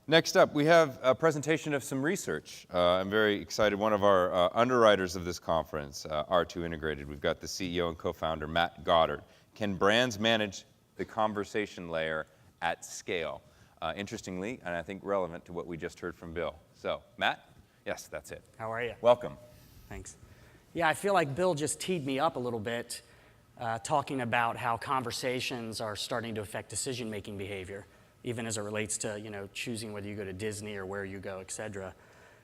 Next up, we have a presentation of some research. I'm very excited. One of our underwriters of this conference, R2integrated, we've got the CEO and co-founder, Matt Goddard. Can brands manage the conversation layer at scale? Interestingly, and I think relevant to what we just heard from Bill. So, Matt? Yes, that's it. How are you? Welcome. Thanks. Yeah, I feel like Bill just teed me up a little bit, talking about how conversations are starting to affect decision-making behavior, even as it relates to, choosing whether you go to Disney or where you go, et cetera.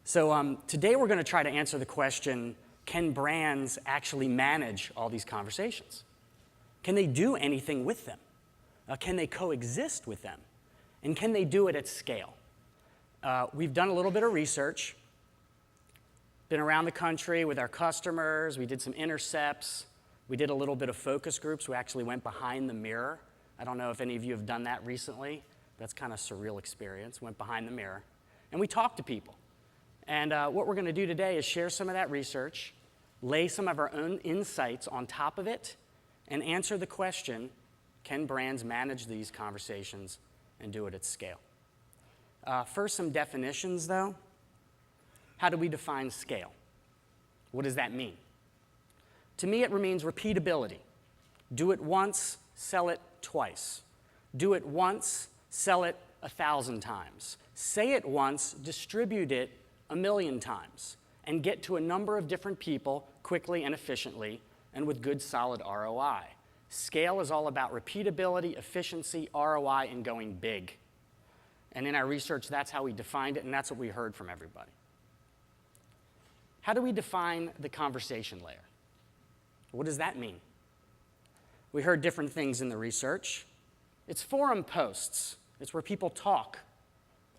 So today we're going to try to answer the question, can brands actually manage all these conversations? Can they do anything with them? Can they coexist with them? And can they do it at scale? We've done a little bit of research, been around the country with our customers. We did some intercepts. We did a little bit of focus groups. We actually went behind the mirror. I don't know if any of you have done that recently. That's kind of a surreal experience. Went behind the mirror. And we talked to people. And what we're going to do today is share some of that research, lay some of our own insights on top of it, and answer the question, can brands manage these conversations and do it at scale? First, some definitions, though. How do we define scale? What does that mean? To me, it means repeatability. Do it once, sell it twice. Do it once, sell it 1,000 times. Say it once, distribute it 1,000,000 times, and get to a number of different people quickly and efficiently and with good, solid ROI. Scale is all about repeatability, efficiency, ROI, and going big. And in our research, that's how we defined it, and that's what we heard from everybody. How do we define the conversation layer? What does that mean? We heard different things in the research. It's forum posts. It's where people talk.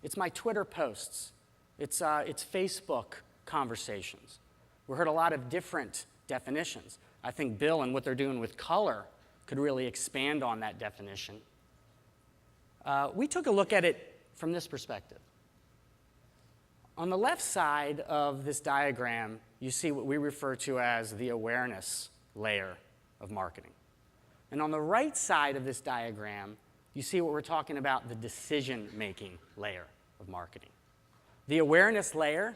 It's my Twitter posts. It's Facebook conversations. We heard a lot of different definitions. I think Bill and what they're doing with color could really expand on that definition. We took a look at it from this perspective. On the left side of this diagram, you see what we refer to as the awareness layer of marketing. And on the right side of this diagram, you see what we're talking about, the decision-making layer of marketing. The awareness layer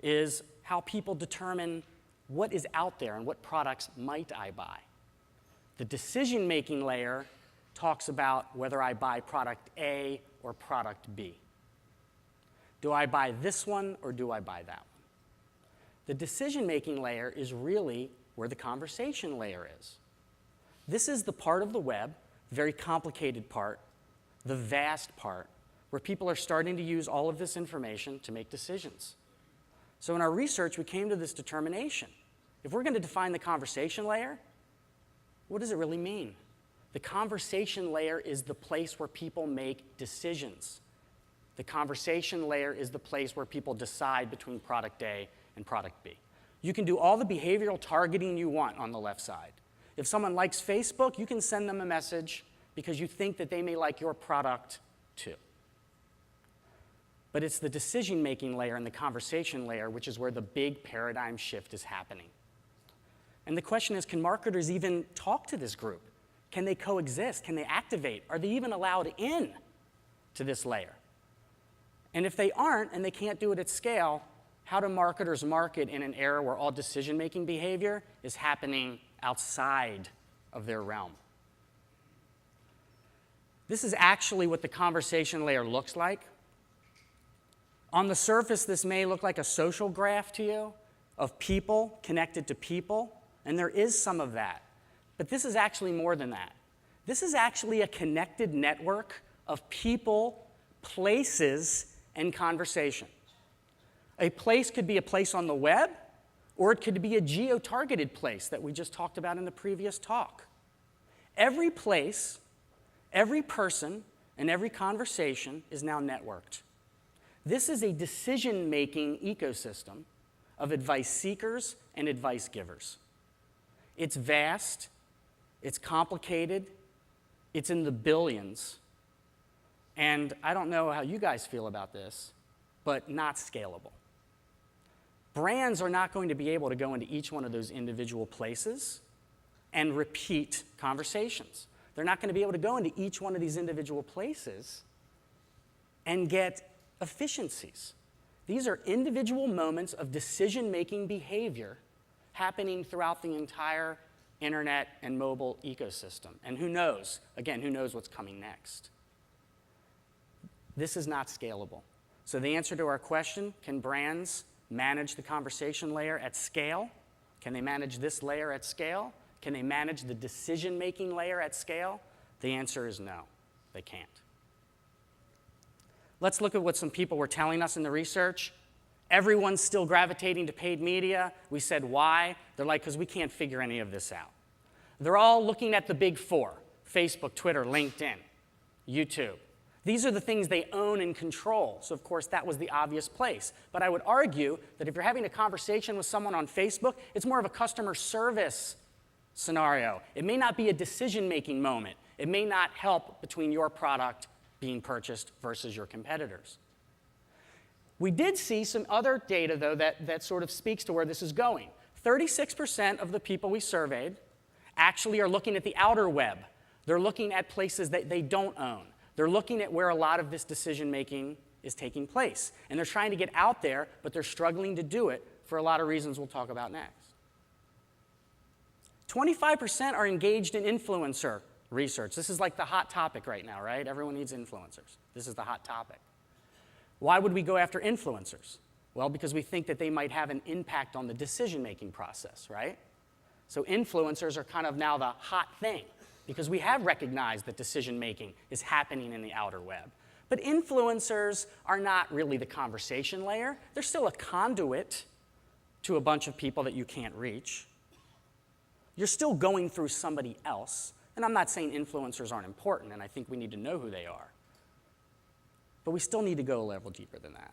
is how people determine what is out there and what products might I buy. The decision-making layer talks about whether I buy product A or product B. Do I buy this one or do I buy that one? The decision-making layer is really where the conversation layer is. This is the part of the web, very complicated part, the vast part, where people are starting to use all of this information to make decisions. So in our research, we came to this determination. If we're going to define the conversation layer, what does it really mean? The conversation layer is the place where people make decisions. The conversation layer is the place where people decide between product A and product B. You can do all the behavioral targeting you want on the left side. If someone likes Facebook, you can send them a message because you think that they may like your product too. But it's the decision-making layer and the conversation layer which is where the big paradigm shift is happening. And the question is, can marketers even talk to this group? Can they coexist? Can they activate? Are they even allowed in to this layer? And if they aren't and they can't do it at scale, how do marketers market in an era where all decision-making behavior is happening outside of their realm? This is actually what the conversation layer looks like. On the surface, this may look like a social graph to you of people connected to people, and there is some of that. But this is actually more than that. This is actually a connected network of people, places, and conversation. A place could be a place on the web, or it could be a geo-targeted place that we just talked about in the previous talk. Every place, every person, and every conversation is now networked. This is a decision-making ecosystem of advice seekers and advice givers. It's vast, it's complicated, it's in the billions, and I don't know how you guys feel about this, but not scalable. Brands are not going to be able to go into each one of those individual places and repeat conversations. They're not going to be able to go into each one of these individual places and get efficiencies. These are individual moments of decision-making behavior happening throughout the entire internet and mobile ecosystem. And who knows? Again, who knows what's coming next? This is not scalable. So the answer to our question, can brands manage the conversation layer at scale? Can they manage this layer at scale? Can they manage the decision-making layer at scale? The answer is no, they can't. Let's look at what some people were telling us in the research. Everyone's still gravitating to paid media. We said, why? They're like, because we can't figure any of this out. They're all looking at the big four: Facebook, Twitter, LinkedIn, YouTube. These are the things they own and control. So, of course, that was the obvious place. But I would argue that if you're having a conversation with someone on Facebook, it's more of a customer service scenario. It may not be a decision-making moment. It may not help between your product being purchased versus your competitors. We did see some other data, though, that sort of speaks to where this is going. 36% of the people we surveyed actually are looking at the outer web. They're looking at places that they don't own. They're looking at where a lot of this decision-making is taking place. And they're trying to get out there, but they're struggling to do it for a lot of reasons we'll talk about next. 25% are engaged in influencer research. This is like the hot topic right now, right? Everyone needs influencers. This is the hot topic. Why would we go after influencers? Well, because we think that they might have an impact on the decision-making process, right? So influencers are kind of now the hot thing, because we have recognized that decision-making is happening in the outer web. But influencers are not really the conversation layer. They're still a conduit to a bunch of people that you can't reach. You're still going through somebody else. And I'm not saying influencers aren't important, and I think we need to know who they are. But we still need to go a level deeper than that.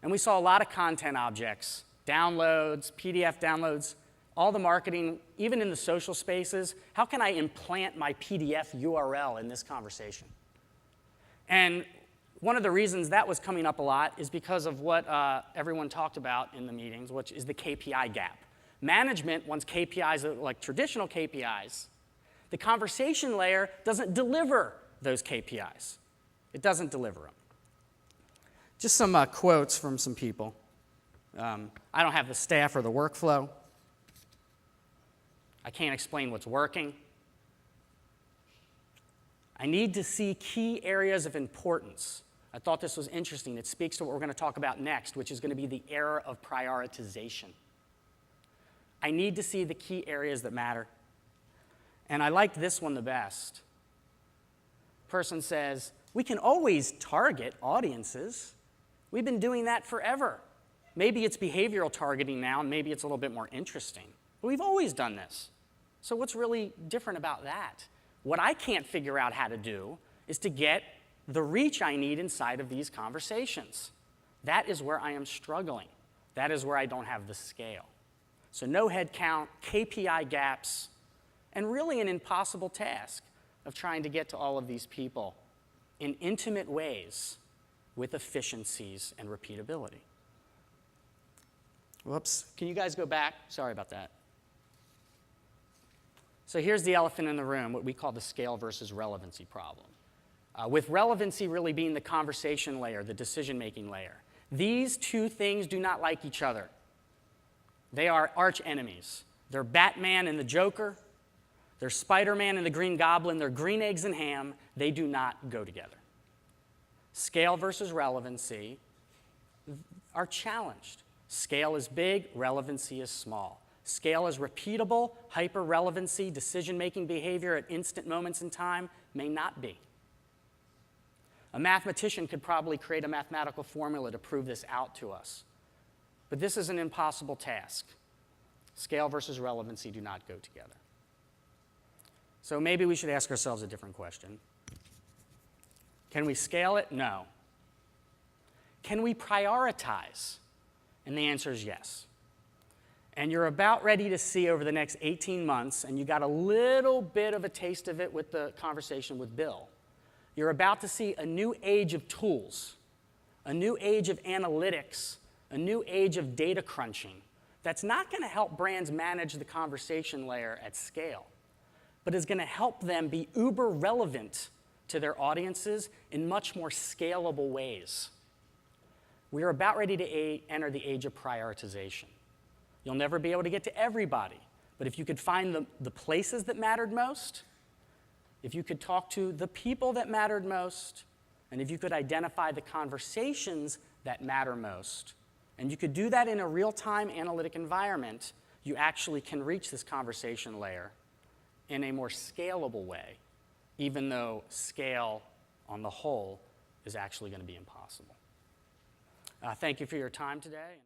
And we saw a lot of content objects, downloads, PDF downloads, all the marketing, even in the social spaces. How can I implant my PDF URL in this conversation? And one of the reasons that was coming up a lot is because of what everyone talked about in the meetings, which is the KPI gap. Management wants KPIs like traditional KPIs. The conversation layer doesn't deliver those KPIs. It doesn't deliver them. Just some quotes from some people. I don't have the staff or the workflow. I can't explain what's working. I need to see key areas of importance. I thought this was interesting. It speaks to what we're going to talk about next, which is going to be the era of prioritization. I need to see the key areas that matter. And I liked this one the best. Person says, we can always target audiences. We've been doing that forever. Maybe it's behavioral targeting now, and maybe it's a little bit more interesting. But we've always done this. So what's really different about that? What I can't figure out how to do is to get the reach I need inside of these conversations. That is where I am struggling. That is where I don't have the scale. So no head count, KPI gaps, and really an impossible task of trying to get to all of these people in intimate ways with efficiencies and repeatability. Whoops, can you guys go back? Sorry about that. So here's the elephant in the room, what we call the scale versus relevancy problem. With relevancy really being the conversation layer, the decision-making layer. These two things do not like each other. They are arch enemies. They're Batman and the Joker. They're Spider-Man and the Green Goblin. They're green eggs and ham. They do not go together. Scale versus relevancy are challenged. Scale is big, relevancy is small. Scale is repeatable, hyper-relevancy, decision-making behavior at instant moments in time may not be. A mathematician could probably create a mathematical formula to prove this out to us. But this is an impossible task. Scale versus relevancy do not go together. So maybe we should ask ourselves a different question. Can we scale it? No. Can we prioritize? And the answer is yes. And you're about ready to see over the next 18 months, and you got a little bit of a taste of it with the conversation with Bill. You're about to see a new age of tools, a new age of analytics, a new age of data crunching that's not going to help brands manage the conversation layer at scale, but is going to help them be uber relevant to their audiences in much more scalable ways. We are about ready to enter the age of prioritization. You'll never be able to get to everybody, but if you could find the places that mattered most, if you could talk to the people that mattered most, and if you could identify the conversations that matter most, and you could do that in a real-time analytic environment, you actually can reach this conversation layer in a more scalable way, even though scale on the whole is actually going to be impossible. Thank you for your time today.